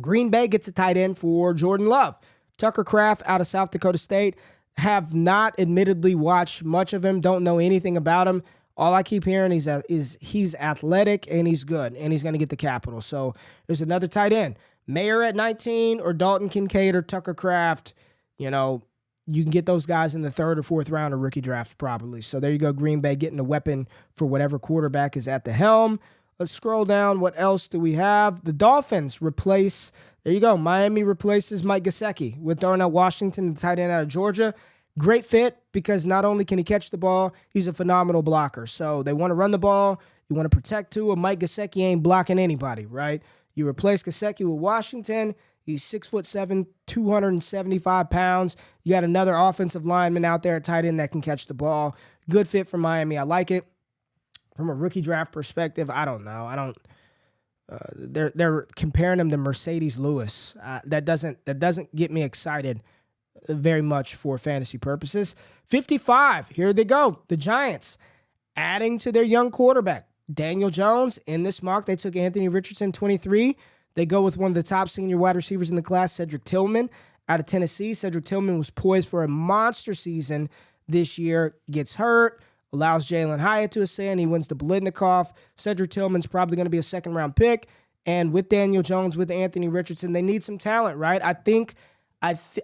Green Bay gets a tight end for Jordan Love. Tucker Kraft out of South Dakota State. Have not admittedly watched much of him. Don't know anything about him. All I keep hearing is he's athletic and he's good and he's going to get the capital. So there's another tight end. Mayer at 19 or Dalton Kincaid or Tucker Kraft. You know, you can get those guys in the third or fourth round of rookie drafts probably. So there you go, Green Bay getting a weapon for whatever quarterback is at the helm. Let's scroll down. What else do we have? The Dolphins replace, there you go, Miami replaces Mike Gesicki with Darnell Washington, the tight end out of Georgia. Great fit because not only can he catch the ball, he's a phenomenal blocker. So they want to run the ball. You want to protect Tua. Mike Gesicki ain't blocking anybody, right? You replace Gesicki with Washington. He's 6'7", 275 pounds. You got another offensive lineman out there at tight end that can catch the ball. Good fit for Miami. I like it. From a rookie draft perspective, I don't know. They're comparing him to Mercedes Lewis. That doesn't get me excited very much for fantasy purposes. 55. Here they go. The Giants adding to their young quarterback, Daniel Jones. In this mock, they took Anthony Richardson, 23. They go with one of the top senior wide receivers in the class, Cedric Tillman, out of Tennessee. Cedric Tillman was poised for a monster season this year. Gets hurt. Allows Jalen Hyatt to ascend. He wins the Blitnikoff. Cedric Tillman's probably going to be a second-round pick. And with Daniel Jones, with Anthony Richardson, they need some talent, right?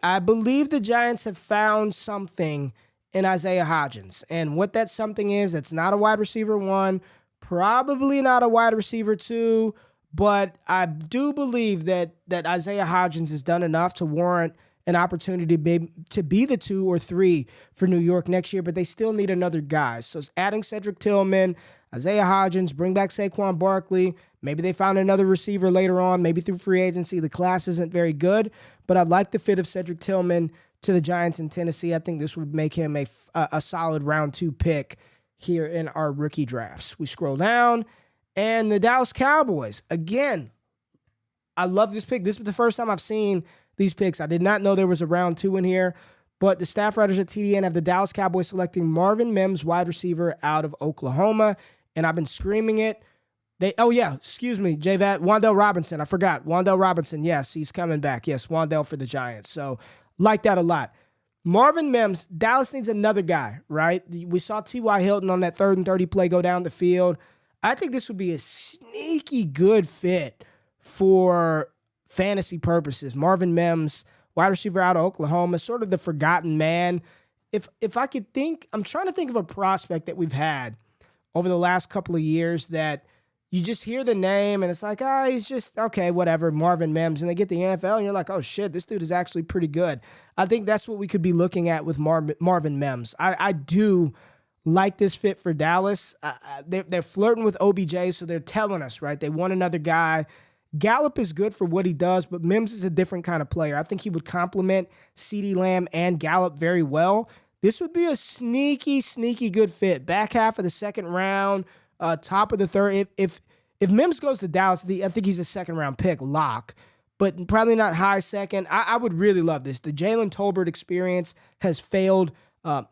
I believe the Giants have found something in Isaiah Hodgins. And what that something is, it's not a wide receiver 1, probably not a wide receiver 2, but I do believe that Isaiah Hodgins has done enough to warrant an opportunity to be the 2 or 3 for New York next year, but they still need another guy. So adding Cedric Tillman, Isaiah Hodgins, bring back Saquon Barkley. Maybe they found another receiver later on, maybe through free agency. The class isn't very good, but I like the fit of Cedric Tillman to the Giants in Tennessee. I think this would make him a solid round 2 pick here in our rookie drafts. We scroll down, and the Dallas Cowboys. Again, I love this pick. This was the first time I've seen these picks. I did not know there was a round 2 in here, but the staff writers at TDN have the Dallas Cowboys selecting Marvin Mims, wide receiver out of Oklahoma, and I've been screaming it. J-Vat, Wan'Dale Robinson. I forgot. Wan'Dale Robinson, yes, he's coming back. Yes, Wan'Dale for the Giants. So, like that a lot. Marvin Mims, Dallas needs another guy, right? We saw T.Y. Hilton on that 3rd and 30 play go down the field. I think this would be a sneaky good fit for fantasy purposes. Marvin Mims, wide receiver out of Oklahoma, sort of the forgotten man. If I could think, I'm trying to think of a prospect that we've had over the last couple of years that you just hear the name and it's like, he's just, okay, whatever, Marvin Mims. And they get the NFL and you're like, oh shit, this dude is actually pretty good. I think that's what we could be looking at with Marvin Mims. I do like this fit for Dallas. They're flirting with OBJ, so they're telling us, right? They want another guy. Gallup is good for what he does, but Mims is a different kind of player. I think he would complement CeeDee Lamb and Gallup very well. This would be a sneaky good fit. Back half of the second round, top of the third. If Mims goes to Dallas, I think he's a second-round pick, lock, but probably not high second. I would really love this. The Jalen Tolbert experience has failed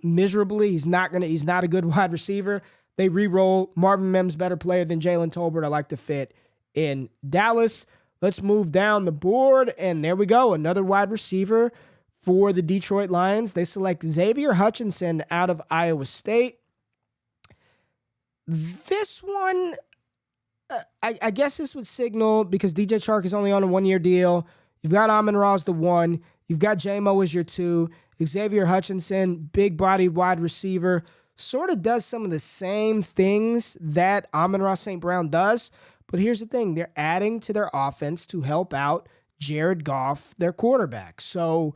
miserably. He's not a good wide receiver. They re-roll. Marvin Mims, better player than Jalen Tolbert. I like the fit in Dallas. Let's move down the board, and there we go. Another wide receiver for the Detroit Lions. They select Xavier Hutchinson out of Iowa State. This one, I guess this would signal, because DJ Chark is only on a 1-year deal. You've got Amon-Ra as the 1. You've got J-Mo as your 2. Xavier Hutchinson, big-bodied wide receiver, sort of does some of the same things that Amon-Ra St. Brown does. But here's the thing. They're adding to their offense to help out Jared Goff, their quarterback. So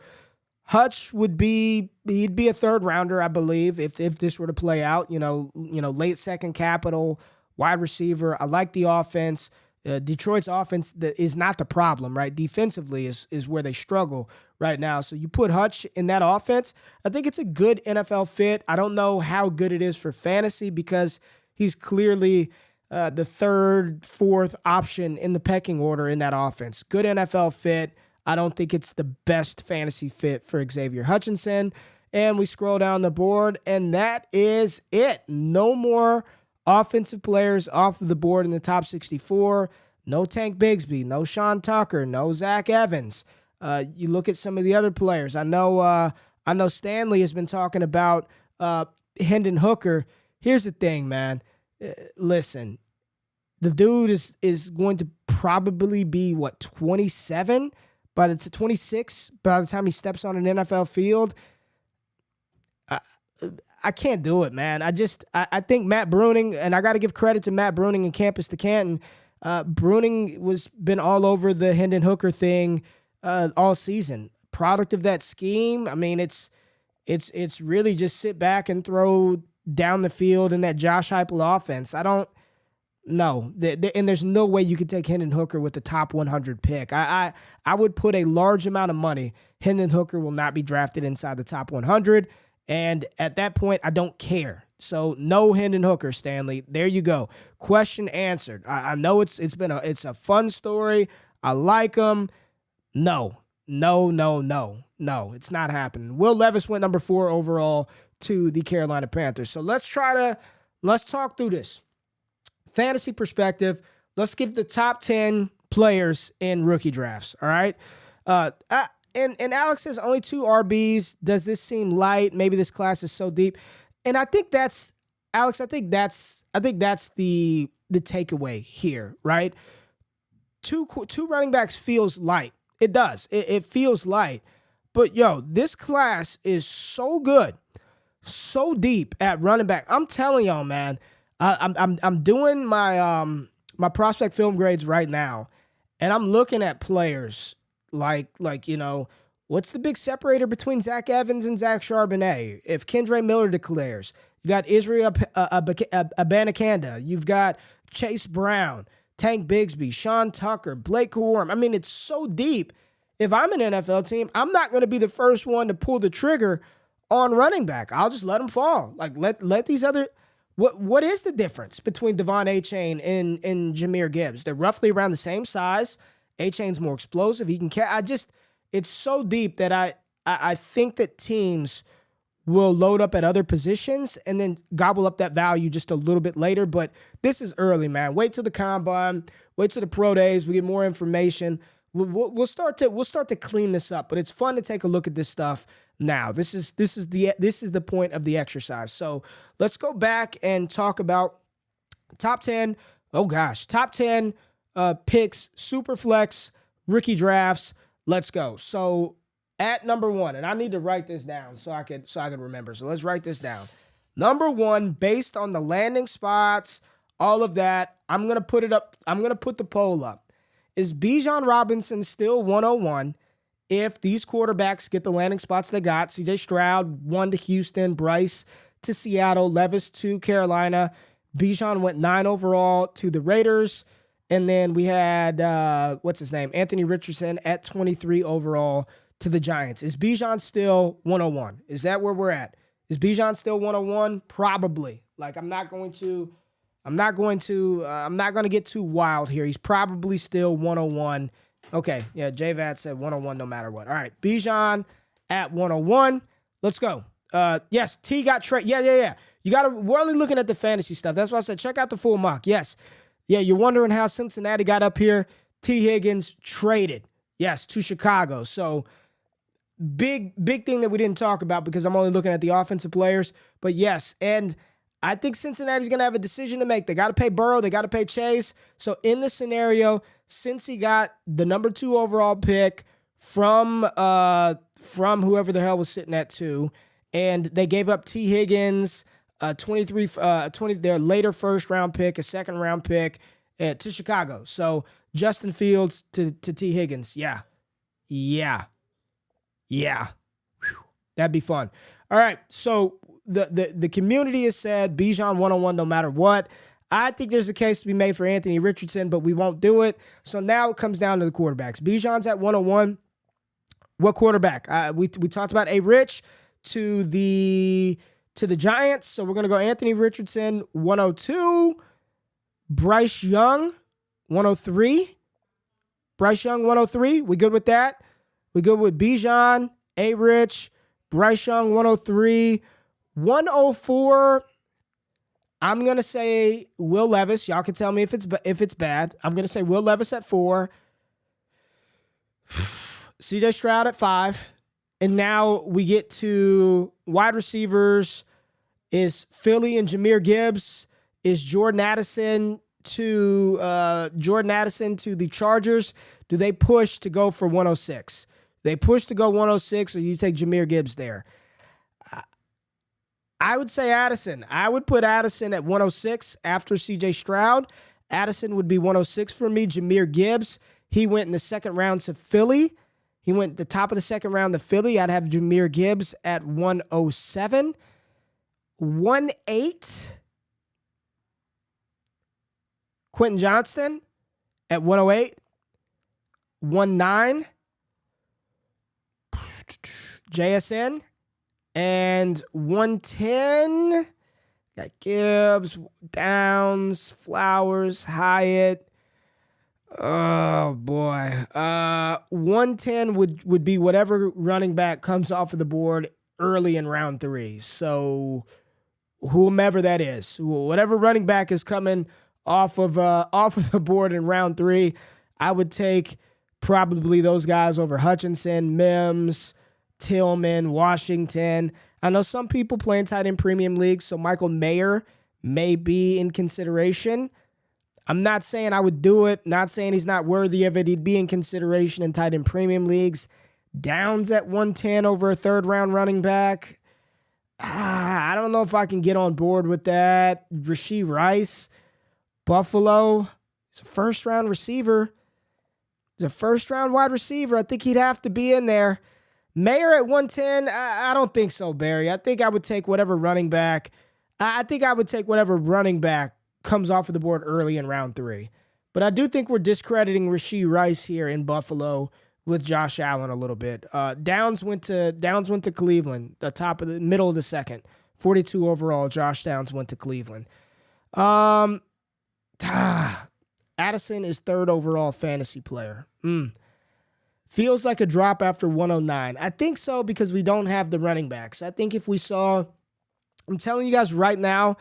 Hutch he'd be a third-rounder, I believe, if this were to play out. Late second capital, wide receiver. I like the offense. Detroit's offense is not the problem, right? Defensively is where they struggle right now. So you put Hutch in that offense, I think it's a good NFL fit. I don't know how good it is for fantasy because he's clearly the third, fourth option in the pecking order in that offense. Good NFL fit. I don't think it's the best fantasy fit for Xavier Hutchinson. And we scroll down the board, and that is it. No more offensive players off of the board in the top 64. No Tank Bigsby, no Sean Tucker, no Zach Evans. You look at some of the other players. I know Stanley has been talking about Hendon Hooker. Here's the thing, man. Listen, the dude is going to probably be, 27 to 26 by the time he steps on an NFL field. I can't do it, man. I think Matt Bruning, and I got to give credit to Matt Bruning and Campus to Canton. Bruning been all over the Hendon Hooker thing all season. Product of that scheme. I mean, it's really just sit back and throw down the field in that Josh Heupel offense. I don't know, and there's no way you could take Hendon Hooker with the top 100 pick. I would put a large amount of money. Hendon Hooker will not be drafted inside the top 100. And at that point, I don't care. So no Hendon Hooker, Stanley. There you go. Question answered. I know it's a fun story. I like him. No, it's not happening. Will Levis went number 4 overall to the Carolina Panthers. So let's talk through this. Fantasy perspective. Let's give the top 10 players in rookie drafts. All right. And Alex says only 2 RBs. Does this seem light? Maybe this class is so deep. And I think that's, Alex, I think that's the takeaway here, right? Two running backs feels light. It does. It feels light. But this class is so good, so deep at running back. I'm telling y'all, man. I'm doing my my prospect film grades right now, and I'm looking at players like what's the big separator between Zach Evans and Zach Charbonnet? If Kendre Miller declares, you got Israel Abanikanda, you've got Chase Brown, Tank Bigsby, Sean Tucker, Blake Corum. I mean, it's so deep. If I'm an NFL team, I'm not going to be the first one to pull the trigger on running back. I'll just let them fall. Like let these other. What is the difference between Devon Achane and Jahmyr Gibbs? They're roughly around the same size. Achane's more explosive. He can it's so deep that I think that teams will load up at other positions and then gobble up that value just a little bit later. But this is early, man. Wait till the combine. Wait till the pro days. We get more information. We'll start to clean this up. But it's fun to take a look at this stuff now. This is the point of the exercise. So let's go back and talk about top 10. Oh gosh, top 10 picks, super flex, rookie drafts. Let's go. So at number 1, and I need to write this down so I can remember. So let's write this down. Number 1, based on the landing spots, all of that, I'm gonna put it up. I'm gonna put the poll up. Is Bijan Robinson still 101? If these quarterbacks get the landing spots they got, CJ Stroud 1 to Houston, Bryce to Seattle, Levis to Carolina. Bijan went 9 overall to the Raiders. And then we had, Anthony Richardson at 23 overall to the Giants. Is Bijan still 101? Is that where we're at? Is Bijan still 101? Probably. Like, I'm not going to get too wild here. He's probably still 101. Okay, yeah, JVAT said 101 no matter what. All right, Bijan at 101. Let's go. Yes, T got traded. Yeah. We're only looking at the fantasy stuff. That's why I said check out the full mock. Yes. Yeah, you're wondering how Cincinnati got up here. T. Higgins traded. Yes, to Chicago. So big thing that we didn't talk about because I'm only looking at the offensive players. But yes, and I think Cincinnati's going to have a decision to make. They got to pay Burrow. They got to pay Chase. So in this scenario, since he got the number 2 overall pick from whoever the hell was sitting at 2, and they gave up T. Higgins, 20 their later first round pick, a second round pick to Chicago. So Justin Fields to T. Higgins. Yeah. Whew. That'd be fun. All right. So the community has said Bijan 101 no matter what. I think there's a case to be made for Anthony Richardson, but we won't do it. So now it comes down to the quarterbacks. Bijan's at 101. What quarterback? We talked about A. Rich to the Giants. So we're going to go Anthony Richardson, 102. Bryce Young, 103. Bryce Young, 103. We good with that? We good with Bijan, A. Rich, Bryce Young, 103. 104, I'm going to say Will Levis. Y'all can tell me if it's bad. I'm going to say Will Levis at 4. CJ Stroud at 5. And now we get to wide receivers. Is Philly and Jahmyr Gibbs? Is Jordan Addison to the Chargers? Do they push to go for 106? They push to go 106, or you take Jahmyr Gibbs there? I would say Addison. I would put Addison at 106 after CJ Stroud. Addison would be 106 for me. Jahmyr Gibbs, he went in the second round to Philly. He went the top of the second round to Philly. I'd have Jahmyr Gibbs at 107. 1-8. Quentin Johnston at 108. 1-9. JSN. And 110. Got Gibbs, Downs, Flowers, Hyatt. Oh, boy. 110 would be whatever running back comes off of the board early in round 3. So whomever that is, whatever running back is coming off of the board in round 3, I would take probably those guys over Hutchinson, Mims, Tillman, Washington. I know some people play in tight end premium leagues, so Michael Mayer may be in consideration. I'm not saying I would do it, not saying he's not worthy of it. He'd be in consideration in tight end premium leagues. Downs at 110 over a third-round running back. I don't know if I can get on board with that. Rashee Rice, Buffalo. He's a first-round receiver. He's a first-round wide receiver. I think he'd have to be in there. Mayer at 110, I don't think so, Barry. I think I would take whatever running back. Comes off of the board early in round 3. But I do think we're discrediting Rashee Rice here in Buffalo with Josh Allen a little bit. Downs went to Cleveland, the middle of the second. 42 overall, Josh Downs went to Cleveland. Addison is third overall fantasy player. Feels like a drop after 109. I think so because we don't have the running backs. I think if we saw, I'm telling you guys right now,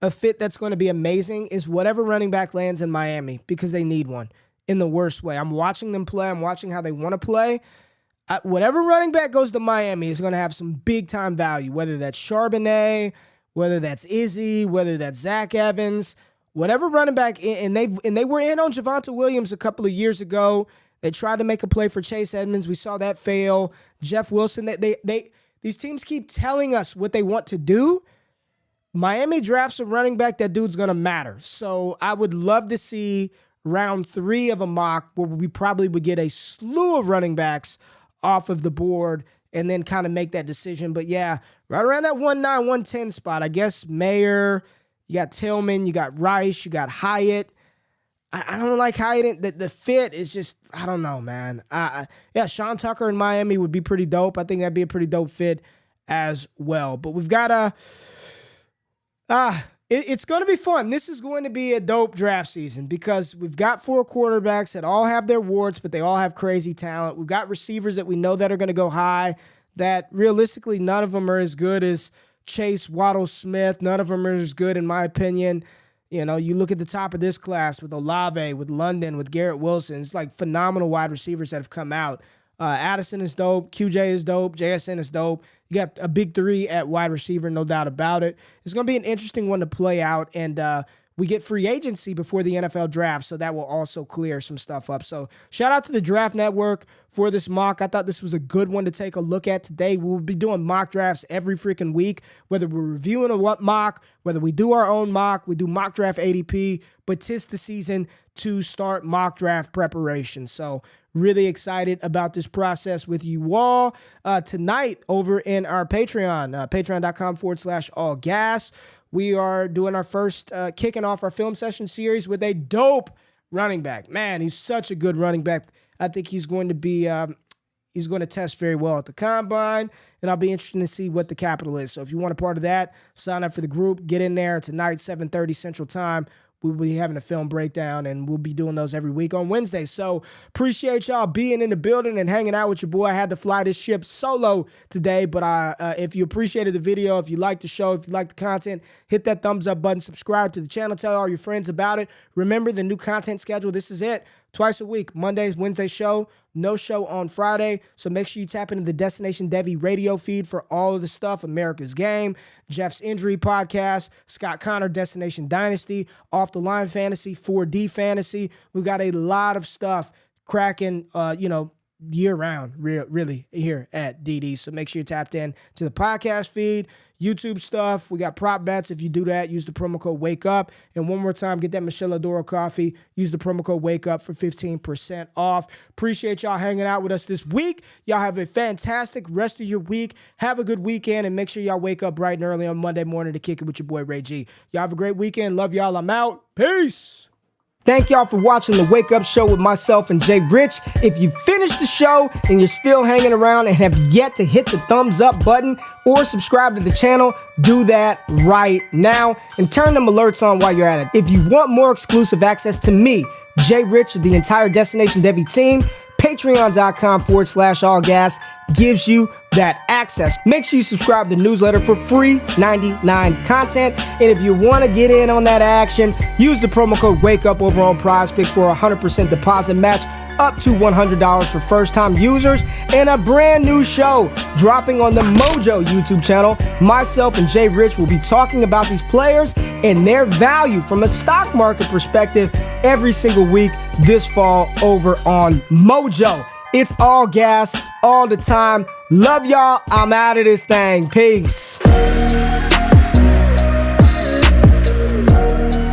a fit that's going to be amazing is whatever running back lands in Miami because they need one in the worst way. I'm watching them play. I'm watching how they want to play. Whatever running back goes to Miami is going to have some big-time value, whether that's Charbonnet, whether that's Izzy, whether that's Zach Evans, whatever running back. And they were in on Javonte Williams a couple of years ago. They tried to make a play for Chase Edmonds. We saw that fail. Jeff Wilson, these teams keep telling us what they want to do. Miami drafts a running back, that dude's going to matter. So I would love to see round 3 of a mock where we probably would get a slew of running backs off of the board and then kind of make that decision. But yeah, right around that 1-9, 110 spot, I guess Mayer, you got Tillman, you got Rice, you got Hyatt. I don't like Hyatt. The fit is just, I don't know, man. Yeah, Sean Tucker in Miami would be pretty dope. I think that'd be a pretty dope fit as well. But we've got it's going to be fun. This is going to be a dope draft season because we've got 4 quarterbacks that all have their warts, but they all have crazy talent. We've got receivers that we know that are going to go high, that realistically none of them are as good as Chase, Waddle, Smith. None of them are as good, in my opinion. You know, you look at the top of this class with Olave, with London, with Garrett Wilson. It's like phenomenal wide receivers that have come out. Addison is dope. QJ is dope. JSN is dope. You got a big 3 at wide receiver, no doubt about it. It's going to be an interesting one to play out, and we get free agency before the NFL draft, so that will also clear some stuff up. So shout out to the Draft Network for this mock. I thought this was a good one to take a look at today. We'll be doing mock drafts every freaking week, whether we're reviewing a mock, whether we do our own mock, we do mock draft ADP, but 'tis the season to start mock draft preparation. So really excited about this process with you all. Tonight over in our Patreon, patreon.com/allgas. We are doing our first, kicking off our film session series with a dope running back. Man, he's such a good running back. I think he's going to be, he's going to test very well at the combine, and I'll be interested to see what the capital is. So if you want a part of that, sign up for the group. Get in there tonight, 7:30 Central Time. We'll be having a film breakdown, and we'll be doing those every week on Wednesday. So appreciate y'all being in the building and hanging out with your boy. I had to fly this ship solo today, but if you appreciated the video, if you like the show, if you like the content, hit that thumbs up button, subscribe to the channel, tell all your friends about it. Remember the new content schedule. This is it. twice a week. Mondays, Wednesday show, no show on Friday. So make sure you tap into the Destination Devy radio feed for all of the stuff. America's Game, Jeff's Injury Podcast, Scott Connor, Destination Dynasty, Off the Line Fantasy, 4D Fantasy. We got a lot of stuff cracking, year round, really, here at DD. So make sure you're tapped in to the podcast feed, YouTube stuff. We got prop bets. If you do that, use the promo code WAKEUP. And one more time, get that Michelle Adoro coffee. Use the promo code WAKEUP for 15% off. Appreciate y'all hanging out with us this week. Y'all have a fantastic rest of your week. Have a good weekend, and make sure y'all wake up bright and early on Monday morning to kick it with your boy Ray G. Y'all have a great weekend. Love y'all. I'm out. Peace. Thank y'all for watching the Wake Up Show with myself and Jay Rich. If you finished the show and you're still hanging around and have yet to hit the thumbs up button or subscribe to the channel, do that right now and turn them alerts on while you're at it. If you want more exclusive access to me, Jay Rich, the entire Destination Devy team, patreon.com/allgas gives you that access. Make sure you subscribe to the newsletter for free 99 content. And if you want to get in on that action, use the promo code WAKEUP over on PrizePicks for a 100% deposit match up to $100 for first-time users, and a brand new show dropping on the Mojo YouTube channel. Myself and Jay Rich will be talking about these players and their value from a stock market perspective every single week this fall over on Mojo. It's all gas all the time. Love y'all. I'm out of this thing. Peace.